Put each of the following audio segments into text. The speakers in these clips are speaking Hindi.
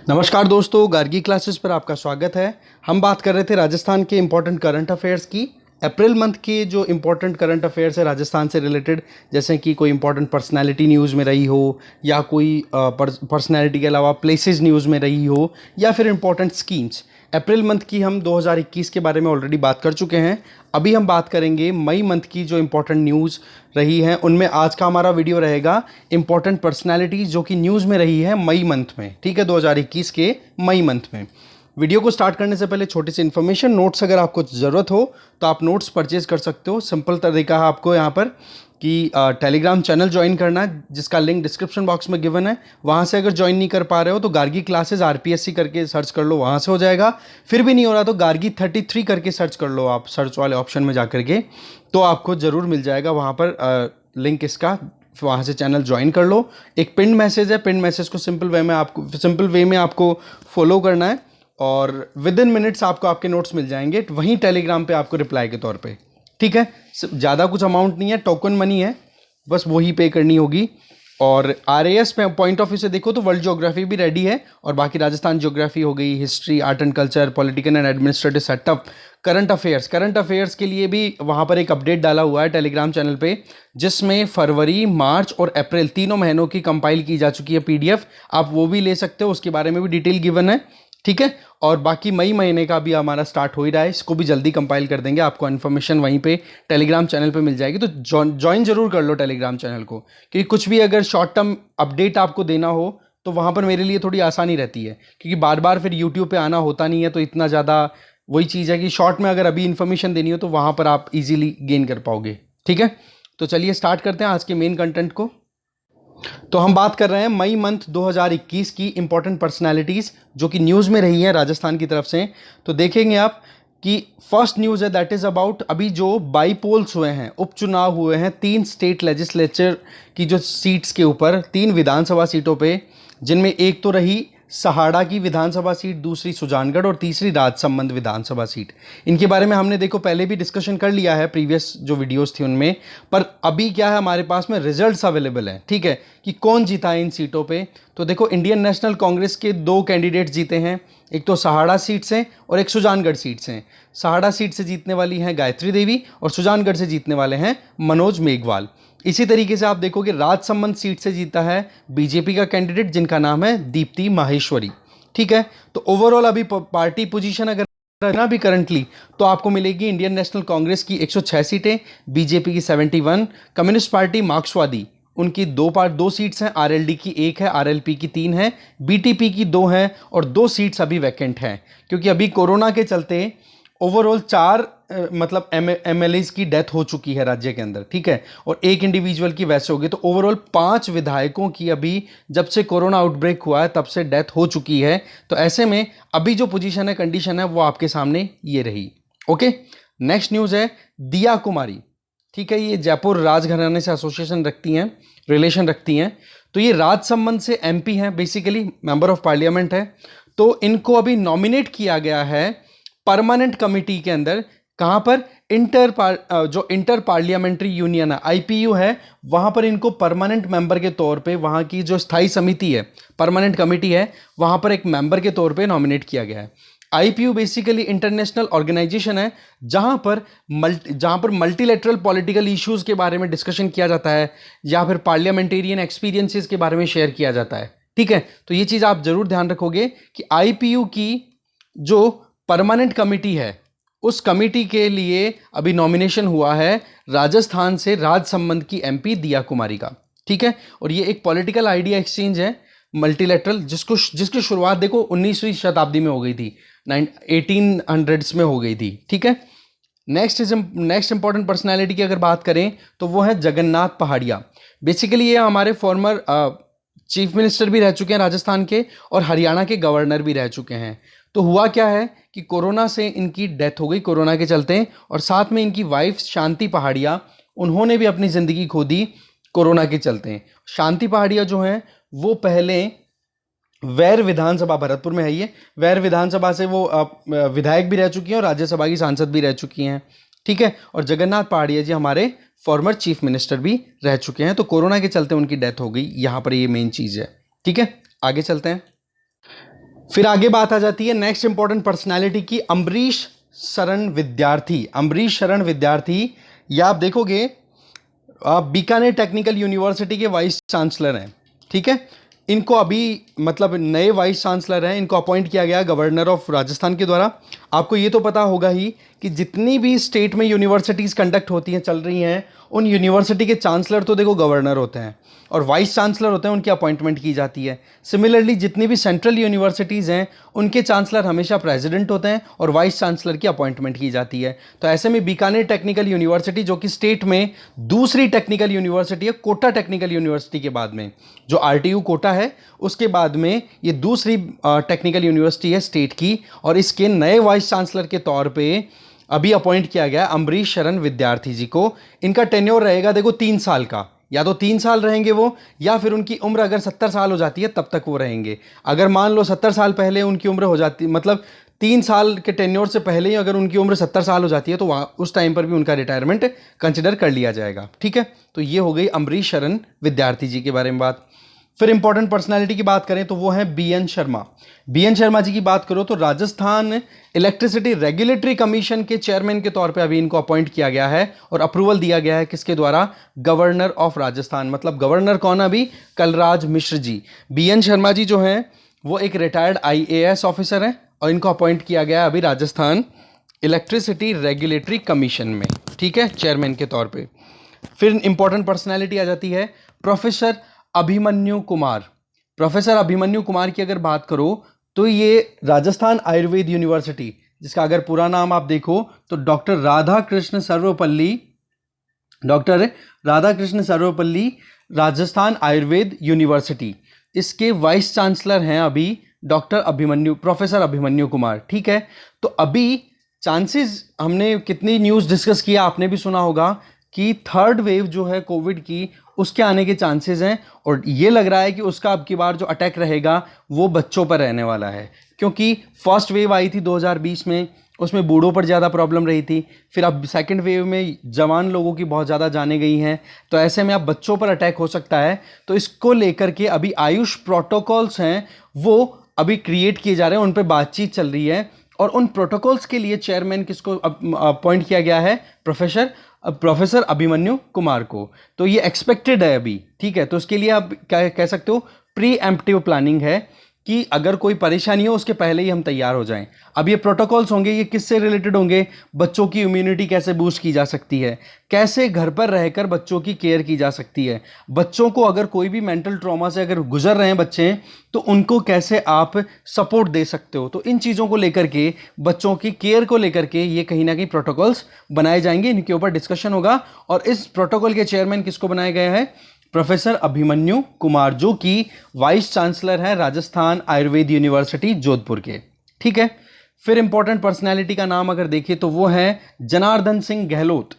नमस्कार दोस्तों, गार्गी क्लासेस पर आपका स्वागत है। हम बात कर रहे थे राजस्थान के इम्पोर्टेंट करंट अफेयर्स की। अप्रैल मंथ के जो इम्पोर्टेंट करंट अफेयर्स है राजस्थान से रिलेटेड, जैसे कि कोई इम्पोर्टेंट पर्सनालिटी न्यूज़ में रही हो, या कोई पर्सनालिटी के अलावा प्लेसेस न्यूज़ में रही हो, या फिर इम्पोर्टेंट स्कीम्स। अप्रैल मंथ की हम 2021 के बारे में ऑलरेडी बात कर चुके हैं। अभी हम बात करेंगे मई मंथ की जो इम्पोर्टेंट न्यूज़ रही है उनमें। आज का हमारा वीडियो रहेगा इम्पोर्टेंट पर्सनालिटीज़ जो कि न्यूज़ में रही है मई मंथ में, ठीक है, 2021 के मई मंथ में। वीडियो को स्टार्ट करने से पहले छोटी सी इन्फॉर्मेशन, नोट्स अगर आपको ज़रूरत हो तो आप नोट्स परचेज कर सकते हो। सिंपल तरीका है आपको यहाँ पर कि टेलीग्राम चैनल ज्वाइन करना है, जिसका लिंक डिस्क्रिप्शन बॉक्स में गिवन है। वहाँ से अगर ज्वाइन नहीं कर पा रहे हो तो गार्गी क्लासेस आरपीएससी करके सर्च कर लो, वहाँ से हो जाएगा। फिर भी नहीं हो रहा तो गार्गी 33 करके सर्च कर लो, आप सर्च वाले ऑप्शन में जा करके, तो आपको ज़रूर मिल जाएगा वहाँ पर लिंक इसका। वहाँ से चैनल ज्वाइन कर लो। एक पिन मैसेज है, पिन मैसेज को सिंपल वे में आपको फॉलो करना है और विद इन मिनट्स आपको आपके नोट्स मिल जाएंगे वहीं टेलीग्राम पे आपको रिप्लाई के तौर पे, ठीक है। ज़्यादा कुछ अमाउंट नहीं है, टोकन मनी है, बस वही पे करनी होगी। और आरएएस पे पॉइंट ऑफ व्यू से देखो तो वर्ल्ड ज्योग्राफी भी रेडी है, और बाकी राजस्थान ज्योग्राफी हो गई, history, art and culture, political and administrative setup, current affairs के लिए भी वहाँ पर एक अपडेट डाला हुआ है टेलीग्राम चैनल पे, जिसमें फरवरी, मार्च और अप्रैल तीनों महीनों की कंपाइल की जा चुकी है पीडीएफ। आप वो भी ले सकते हो, उसके बारे में भी डिटेल गिवन है, ठीक है। और बाकी मई महीने का भी हमारा स्टार्ट हो ही रहा है, इसको भी जल्दी कंपाइल कर देंगे। आपको इन्फॉर्मेशन वहीं पे टेलीग्राम चैनल पे मिल जाएगी, तो ज्वाइन जरूर कर लो टेलीग्राम चैनल को, क्योंकि कुछ भी अगर शॉर्ट टर्म अपडेट आपको देना हो तो वहाँ पर मेरे लिए थोड़ी आसानी रहती है, क्योंकि बार बार फिर यूट्यूब पे आना होता नहीं है, तो इतना ज़्यादा वही चीज़ है कि शॉर्ट में अगर अभी इन्फॉर्मेशन देनी हो तो वहाँ पर आप इजीली गेन कर पाओगे, ठीक है। तो चलिए स्टार्ट करते हैं आज के मेन कंटेंट को। तो हम बात कर रहे हैं मई मंथ 2021 की इंपॉर्टेंट पर्सनालिटीज़ जो कि न्यूज़ में रही हैं राजस्थान की तरफ से। तो देखेंगे आप कि फर्स्ट न्यूज़ है दैट इज़ अबाउट अभी जो बाई पोल्स हुए हैं, उपचुनाव हुए हैं 3 स्टेट लेजिस्लेचर की जो सीट्स के ऊपर, 3 विधानसभा सीटों पे, जिनमें एक तो रही सहाड़ा की विधानसभा सीट, दूसरी सुजानगढ़ और तीसरी राजसमंद विधानसभा सीट। इनके बारे में हमने देखो पहले भी डिस्कशन कर लिया है, प्रीवियस जो वीडियोस थी उनमें। पर अभी क्या है, हमारे पास में रिजल्ट्स अवेलेबल हैं, ठीक है, कि कौन जीता है इन सीटों पे। तो देखो इंडियन नेशनल कांग्रेस के 2 कैंडिडेट जीते हैं, एक तो सहाड़ा सीट से और एक सुजानगढ़ सीट से। सहाड़ा सीट से जीतने वाली हैं गायत्री देवी और सुजानगढ़ से जीतने वाले हैं मनोज मेघवाल। इसी तरीके से आप देखोगे राजसमंद सीट से जीता है बीजेपी का कैंडिडेट जिनका नाम है दीप्ति माहेश्वरी, ठीक है। तो ओवरऑल अभी पार्टी पोजीशन अगर ना भी करंटली, तो आपको मिलेगी इंडियन नेशनल कांग्रेस की 106 सीटें, बीजेपी की 71, कम्युनिस्ट पार्टी मार्क्सवादी उनकी 2 सीट्स हैं, आरएलडी की 1 है, आरएलपी की 3 है, बीटीपी की 2 हैं और 2 सीट्स अभी वैकेंट हैं, क्योंकि अभी कोरोना के चलते ओवरऑल 4 मतलब एमएलएज की डेथ हो चुकी है राज्य के अंदर, ठीक है, और 1 इंडिविजुअल की वैसे हो गई। तो ओवरऑल 5 विधायकों की अभी जब से कोरोना आउटब्रेक हुआ है तब से डेथ हो चुकी है। तो ऐसे में अभी जो पोजीशन है, कंडीशन है, वो आपके सामने ये रही। ओके, नेक्स्ट न्यूज़ है दिया कुमारी, ठीक है। ये जयपुर राजघराने से एसोसिएशन रखती हैं, रिलेशन रखती हैं। तो ये राजसमंद से एमपी हैं, बेसिकली मेंबर ऑफ पार्लियामेंट है। तो इनको अभी नॉमिनेट किया गया है परमानेंट कमिटी के अंदर। कहां पर? जो इंटर पार्लियामेंट्री यूनियन है, आईपीयू है, वहां पर इनको परमानेंट मेंबर के तौर पे, वहां की जो स्थायी समिति है, परमानेंट कमिटी है, वहां पर एक मेंबर के तौर पे नॉमिनेट किया गया है। आईपीयू बेसिकली इंटरनेशनल ऑर्गेनाइजेशन है जहां पर मल्टीलेटरल पॉलिटिकल इश्यूज के बारे में डिस्कशन किया जाता है, या फिर पार्लियामेंटेरियन एक्सपीरियंसेस के बारे में शेयर किया जाता है, ठीक है। तो ये चीज आप जरूर ध्यान रखोगे कि आईपीयू की जो परमानेंट कमिटी है, उस कमिटी के लिए अभी नॉमिनेशन हुआ है राजस्थान से राजसमंद की एमपी दिया कुमारी का, ठीक है। और ये एक पॉलिटिकल आइडिया एक्सचेंज है मल्टीलेटरल, जिसकी शुरुआत देखो 19वीं शताब्दी में हो गई थी, 1800s में हो गई थी, ठीक है। नेक्स्ट इंपॉर्टेंट पर्सनालिटी की अगर बात करें तो वो है जगन्नाथ पहाड़िया। बेसिकली ये हमारे फॉर्मर चीफ मिनिस्टर भी रह चुके हैं राजस्थान के, और हरियाणा के गवर्नर भी रह चुके हैं। तो हुआ क्या है कि कोरोना से इनकी डेथ हो गई, कोरोना के चलते, और साथ में इनकी वाइफ शांति पहाड़िया, उन्होंने भी अपनी ज़िंदगी खो दी कोरोना के चलते। शांति पहाड़िया जो हैं वो पहले वैर विधानसभा, भरतपुर में है ये, वैर विधानसभा से वो विधायक भी रह चुकी हैं और राज्यसभा की सांसद भी रह चुकी हैं, ठीक है। और जगन्नाथ पहाड़िया जी हमारे फॉर्मर चीफ मिनिस्टर भी रह चुके हैं। तो कोरोना के चलते उनकी डेथ हो गई, यहाँ पर ये मेन चीज़ है, ठीक है। आगे चलते हैं। फिर आगे बात आ जाती है नेक्स्ट इंपॉर्टेंट पर्सनालिटी की, अम्बरीश शरण विद्यार्थी। अम्बरीश शरण विद्यार्थी, या आप देखोगे बीकानेर टेक्निकल यूनिवर्सिटी के वाइस चांसलर हैं, ठीक है। इनको अभी मतलब नए वाइस चांसलर हैं, इनको अपॉइंट किया गया गवर्नर ऑफ राजस्थान के द्वारा। आपको ये तो पता होगा ही कि जितनी भी स्टेट में यूनिवर्सिटीज़ कंडक्ट होती हैं, चल रही हैं, उन यूनिवर्सिटी के चांसलर तो देखो गवर्नर होते हैं और वाइस चांसलर होते हैं, उनकी अपॉइंटमेंट की जाती है। सिमिलरली जितनी भी सेंट्रल यूनिवर्सिटीज़ हैं उनके चांसलर हमेशा प्रेसिडेंट होते हैं और वाइस चांसलर की अपॉइंटमेंट की जाती है। तो ऐसे में बीकानेर टेक्निकल यूनिवर्सिटी जो कि स्टेट में दूसरी टेक्निकल यूनिवर्सिटी है, कोटा टेक्निकल यूनिवर्सिटी के बाद में, जो RTU कोटा है उसके बाद में ये दूसरी टेक्निकल यूनिवर्सिटी है स्टेट की, और इसके नए वाइस चांसलर के तौर पे अभी अपॉइंट किया गया अम्बरीश शरण विद्यार्थी जी को। इनका टेन्योर रहेगा देखो 3 साल का, या तो 3 साल रहेंगे वो, या फिर उनकी उम्र अगर 70 साल हो जाती है तब तक वो रहेंगे। अगर मान लो 70 साल पहले उनकी उम्र हो जाती, मतलब 3 साल के टेन्योर से पहले ही अगर उनकी उम्र 70 साल हो जाती है तो वहाँ उस टाइम पर भी उनका रिटायरमेंट कंसिडर कर लिया जाएगा, ठीक है। तो ये हो गई अम्बरीश शरण विद्यार्थी जी के बारे में बात। फिर इंपॉर्टेंट पर्सनालिटी की बात करें तो वो है BN शर्मा। BN शर्मा जी की बात करो तो राजस्थान इलेक्ट्रिसिटी रेगुलेटरी कमीशन के चेयरमैन के तौर पे अभी इनको अपॉइंट किया गया है और अप्रूवल दिया गया है किसके द्वारा, गवर्नर ऑफ राजस्थान। मतलब गवर्नर कौन अभी, कलराज मिश्र जी। BN शर्मा जी जो हैं वो एक रिटायर्ड IAS ऑफिसर हैं और इनको अपॉइंट किया गया है अभी राजस्थान इलेक्ट्रिसिटी रेगुलेटरी कमीशन में, ठीक है, चेयरमैन के तौर पर। फिर इंपॉर्टेंट पर्सनैलिटी आ जाती है प्रोफेसर अभिमन्यु कुमार। प्रोफेसर अभिमन्यु कुमार की अगर बात करो तो ये राजस्थान आयुर्वेद यूनिवर्सिटी, जिसका अगर पूरा नाम आप देखो तो डॉक्टर राधाकृष्ण सर्वपल्ली राजस्थान आयुर्वेद यूनिवर्सिटी, इसके वाइस चांसलर हैं अभी प्रोफेसर अभिमन्यु कुमार, ठीक है। तो अभी चांसेस, हमने कितनी न्यूज़ डिस्कस किया, आपने भी सुना होगा कि 3rd वेव जो है कोविड की उसके आने के चांसेस हैं, और ये लग रहा है कि उसका अब की बार जो अटैक रहेगा वो बच्चों पर रहने वाला है, क्योंकि फर्स्ट वेव आई थी 2020 में, उसमें बूढ़ों पर ज़्यादा प्रॉब्लम रही थी। फिर अब सेकंड वेव में जवान लोगों की बहुत ज़्यादा जाने गई हैं, तो ऐसे में अब बच्चों पर अटैक हो सकता है। तो इसको लेकर के अभी आयुष प्रोटोकॉल्स हैं वो अभी क्रिएट किए जा रहे हैं, उन पर बातचीत चल रही है, और उन प्रोटोकॉल्स के लिए चेयरमैन किसको अपॉइंट किया गया है, प्रोफेसर अभिमन्यु कुमार को। तो ये एक्सपेक्टेड है अभी, ठीक है। तो उसके लिए आप क्या कह सकते हो, प्री एम्प्टिव प्लानिंग है कि अगर कोई परेशानी हो उसके पहले ही हम तैयार हो जाएं। अब ये प्रोटोकॉल्स होंगे, ये किससे रिलेटेड होंगे, बच्चों की इम्यूनिटी कैसे बूस्ट की जा सकती है, कैसे घर पर रहकर बच्चों की केयर की जा सकती है, बच्चों को अगर कोई भी मेंटल ट्रॉमा से अगर गुजर रहे हैं बच्चे तो उनको कैसे आप सपोर्ट दे सकते हो। तो इन चीज़ों को लेकर के, बच्चों की केयर को लेकर के ये कहीं ना कहीं प्रोटोकॉल्स बनाए जाएंगे, इनके ऊपर डिस्कशन होगा। और इस प्रोटोकॉल के चेयरमैन किसको बनाया गया है, प्रोफेसर अभिमन्यु कुमार, जो कि वाइस चांसलर है राजस्थान आयुर्वेद यूनिवर्सिटी जोधपुर के, ठीक है। फिर इंपॉर्टेंट पर्सनालिटी का नाम अगर देखिए तो वो है जनार्दन सिंह गहलोत,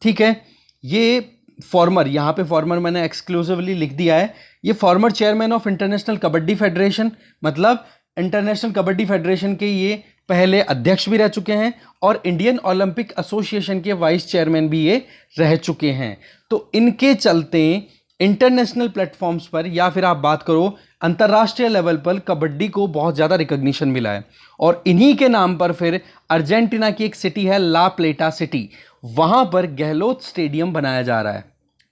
ठीक है। ये फॉर्मर, यहाँ पे फॉर्मर मैंने एक्सक्लूसिवली लिख दिया है, ये former chairman of international kabaddi federation, मतलब इंटरनेशनल कबड्डी फेडरेशन के ये पहले अध्यक्ष भी रह चुके हैं और इंडियन ओलंपिक एसोसिएशन के वाइस चेयरमैन भी ये रह चुके हैं। तो इनके चलते इंटरनेशनल प्लेटफॉर्म्स पर, या फिर आप बात करो अंतर्राष्ट्रीय लेवल पर, कबड्डी को बहुत ज़्यादा रिकॉग्निशन मिला है। और इन्हीं के नाम पर फिर अर्जेंटीना की एक सिटी है ला प्लेटा सिटी, वहाँ पर गहलोत स्टेडियम बनाया जा रहा है,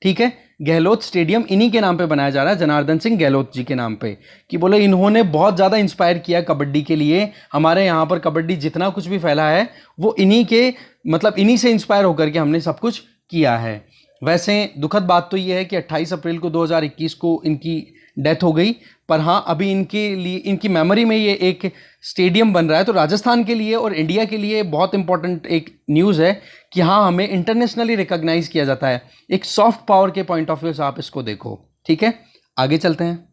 ठीक है। गहलोत स्टेडियम इन्हीं के नाम पे बनाया जा रहा है, जनार्दन सिंह गहलोत जी के नाम पे, कि बोले इन्होंने बहुत ज़्यादा इंस्पायर किया कबड्डी के लिए। हमारे यहाँ पर कबड्डी जितना कुछ भी फैला है वो इन्हीं के, मतलब इन्हीं से इंस्पायर होकर के हमने सब कुछ किया है। वैसे दुखद बात तो ये है कि 28 अप्रैल को 2021 को इनकी डेथ हो गई, पर हाँ अभी इनके लिए, इनकी मेमोरी में ये एक स्टेडियम बन रहा है। तो राजस्थान के लिए और इंडिया के लिए बहुत इंपॉर्टेंट एक न्यूज़ है कि हाँ हमें इंटरनेशनली रिकॉग्नाइज किया जाता है, एक सॉफ्ट पावर के पॉइंट ऑफ व्यू से आप इसको देखो, ठीक है। आगे चलते हैं।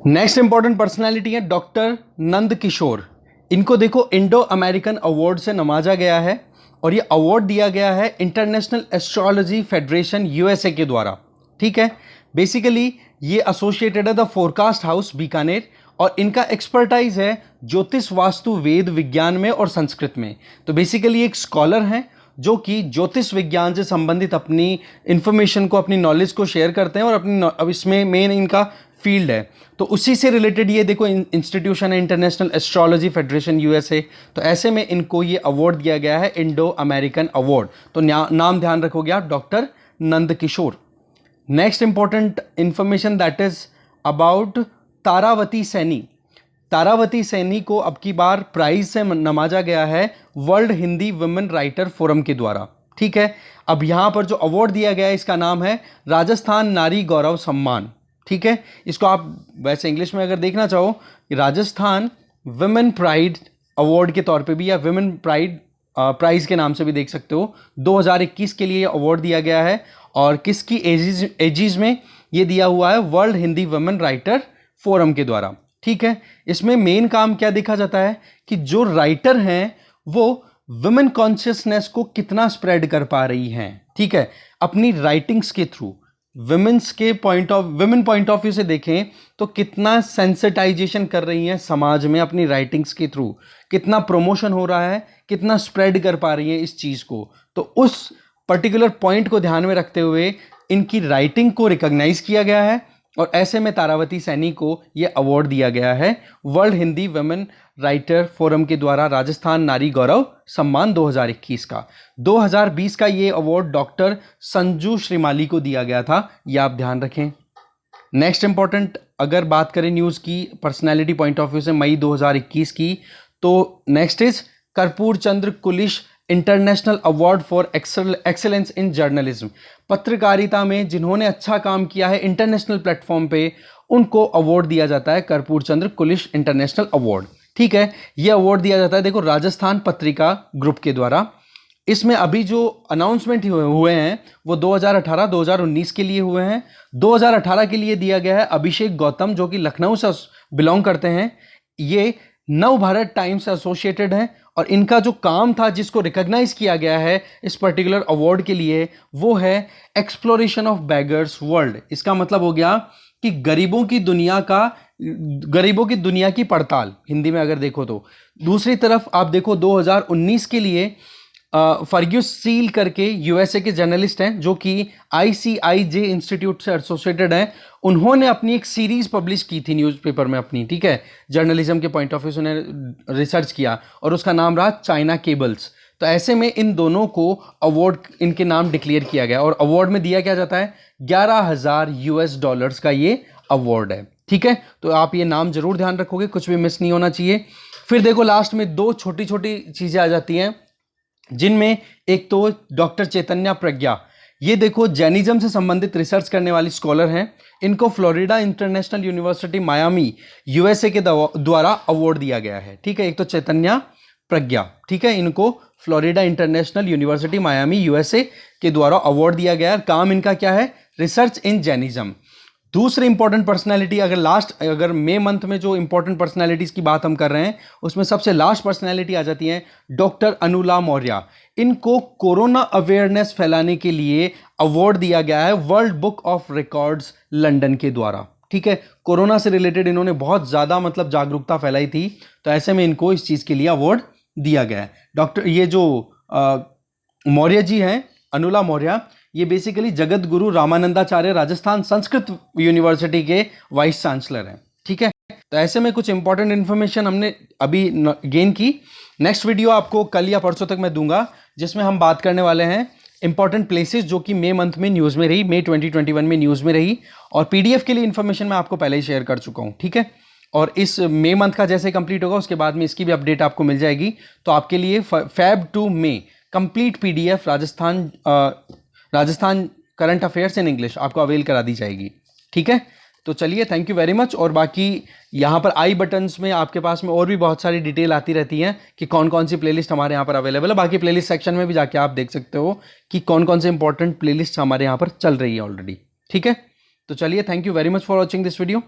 नेक्स्ट इंपॉर्टेंट पर्सनैलिटी है डॉक्टर नंद किशोर। इनको देखो इंडो अमेरिकन अवार्ड से नवाजा गया है और ये अवार्ड दिया गया है इंटरनेशनल एस्ट्रोलॉजी फेडरेशन USA के द्वारा, ठीक है। बेसिकली ये एसोसिएटेड है द फोरकास्ट हाउस बीकानेर, और इनका एक्सपर्टाइज है ज्योतिष वास्तु वेद विज्ञान में और संस्कृत में। तो बेसिकली एक स्कॉलर हैं जो कि ज्योतिष विज्ञान से संबंधित अपनी इंफॉर्मेशन को, अपनी नॉलेज को शेयर करते हैं, और अब इसमें मेन इनका फील्ड है, तो उसी से रिलेटेड ये देखो इंस्टीट्यूशन है, इंटरनेशनल एस्ट्रोलॉजी फेडरेशन यूएसए। तो ऐसे में इनको ये अवार्ड दिया गया है, इंडो अमेरिकन अवार्ड। तो नाम ध्यान रखोगे आप, doctor Nand Kishore. Next important information that is about Taravati Saini. Taravati Saini को अब की बार प्राइज से नवाजा गया है world Hindi women writer forum के द्वारा। ठीक है, अब यहां पर जो अवार्ड दिया गया है इसका नाम है राजस्थान नारी गौरव सम्मान। ठीक है, इसको आप वैसे इंग्लिश में अगर देखना चाहो, राजस्थान वुमेन प्राइड अवार्ड के तौर पे भी, या वुमेन प्राइड प्राइज के नाम से भी देख सकते हो। 2021 के लिए अवार्ड दिया गया है, और किसकी एजीज में ये दिया हुआ है, world Hindi women writer forum के द्वारा। ठीक है, इसमें मेन काम क्या देखा जाता है कि जो राइटर हैं वो वुमेन कॉन्शियसनेस को कितना स्प्रेड कर पा रही हैं। ठीक है, अपनी राइटिंग्स के through women point of view से देखें तो कितना सेंसिटाइजेशन कर रही हैं समाज में अपनी राइटिंग्स के थ्रू, कितना प्रमोशन हो रहा है, कितना स्प्रेड कर पा रही है इस चीज को। तो उस पर्टिकुलर पॉइंट को ध्यान में रखते हुए इनकी राइटिंग को रिकॉग्नाइज किया गया है, और ऐसे में तारावती सैनी को यह अवार्ड दिया गया है world Hindi women writer forum के द्वारा, राजस्थान नारी गौरव सम्मान 2021 का। 2020 का ये अवार्ड डॉक्टर संजू श्रीमाली को दिया गया था, यह आप ध्यान रखें। नेक्स्ट इंपॉर्टेंट अगर बात करें न्यूज़ की पर्सनैलिटी पॉइंट ऑफ व्यू से मई 2021 की, तो next is Karpoor Chandra Kulish international award for excellence in journalism. पत्रकारिता में जिन्होंने अच्छा काम किया है इंटरनेशनल प्लेटफॉर्म पे, उनको अवार्ड दिया जाता है कर्पूर चंद्र कुलिश इंटरनेशनल अवार्ड। ठीक है, यह अवार्ड दिया जाता है देखो राजस्थान पत्रिका ग्रुप के द्वारा। इसमें अभी जो अनाउंसमेंट हुए हैं वो 2018-2019 के लिए हुए हैं। 2018 के लिए दिया गया है अभिषेक गौतम, जो कि लखनऊ से बिलोंग करते हैं। ये नव भारत टाइम्स से एसोसिएटेड हैं, और इनका जो काम था जिसको रिकॉग्नाइज किया गया है इस पर्टिकुलर अवार्ड के लिए, वो है एक्सप्लोरेशन ऑफ बैगर्स वर्ल्ड। इसका मतलब हो गया कि गरीबों की दुनिया की पड़ताल, हिंदी में अगर देखो तो। दूसरी तरफ आप देखो 2019 के लिए फर्ग्यूस सील करके यूएसए के जर्नलिस्ट हैं, जो कि आईसीआईजे इंस्टीट्यूट से एसोसिएटेड हैं। उन्होंने अपनी एक सीरीज पब्लिश की थी न्यूज़पेपर में अपनी। ठीक है, जर्नलिज्म के पॉइंट ऑफ व्यू से उन्होंने रिसर्च किया, और उसका नाम रहा चाइना केबल्स। तो ऐसे में इन दोनों को अवार्ड इनके नाम डिक्लेयर किया गया, और अवार्ड में दिया क्या जाता है, $11,000 का ये अवार्ड है। ठीक है, तो आप ये नाम जरूर ध्यान रखोगे, कुछ भी मिस नहीं होना चाहिए। फिर देखो लास्ट में दो छोटी छोटी चीजें आ जाती हैं, जिनमें एक तो डॉक्टर चैतन्या प्रज्ञा, ये देखो जैनिज्म से संबंधित रिसर्च करने वाली स्कॉलर हैं। इनको Florida international university Miami USA के द्वारा अवार्ड दिया गया है। ठीक है, एक तो चैतन्या प्रज्ञा, ठीक है, इनको Florida international university Miami USA के द्वारा अवार्ड दिया गया है। काम इनका क्या है, रिसर्च इन जैनिज्म। दूसरे इंपॉर्टेंट पर्सनैलिटी, अगर मई मंथ में जो इंपॉर्टेंट पर्सनैलिटीज की बात हम कर रहे हैं, उसमें सबसे लास्ट पर्सनैलिटी आ जाती है डॉक्टर अनुला मौर्य। इनको कोरोना अवेयरनेस फैलाने के लिए अवार्ड दिया गया है world book of records London के द्वारा। ठीक है, कोरोना से रिलेटेड इन्होंने बहुत ज़्यादा मतलब जागरूकता फैलाई थी, तो ऐसे में इनको इस चीज़ के लिए अवार्ड दिया गया है। डॉक्टर ये जो मौर्य जी हैं, अनुला मौर्य, ये बेसिकली जगत गुरु रामानंदाचार्य राजस्थान संस्कृत यूनिवर्सिटी के वाइस चांसलर हैं। ठीक है, तो ऐसे में कुछ इंपॉर्टेंट इन्फॉर्मेशन हमने अभी गेन की। नेक्स्ट वीडियो आपको कल या परसों तक मैं दूंगा, जिसमें हम बात करने वाले हैं इंपॉर्टेंट प्लेसेस जो कि मई मंथ में न्यूज़ में रही, मई 2021 में न्यूज़ में रही, और पीडीएफ के लिए इन्फॉर्मेशन मैं आपको पहले ही शेयर कर चुका हूँ। ठीक है, और इस मई मंथ का जैसे कंप्लीट होगा उसके बाद में इसकी भी अपडेट आपको मिल जाएगी। तो आपके लिए Feb to May complete PDF Rajasthan current affairs in English आपको अवेल करा दी जाएगी। ठीक है, तो चलिए, थैंक यू वेरी मच। और बाकी यहाँ पर आई बटन्स में आपके पास में और भी बहुत सारी डिटेल आती रहती हैं कि कौन कौन सी प्लेलिस्ट हमारे यहाँ पर अवेलेबल है। बाकी प्लेलिस्ट सेक्शन में भी जाके आप देख सकते हो कि कौन कौन से इंपॉर्टेंट प्लेलिस्ट हमारे यहाँ पर चल रही है ऑलरेडी। ठीक है, तो चलिए, thank you very much for watching this video.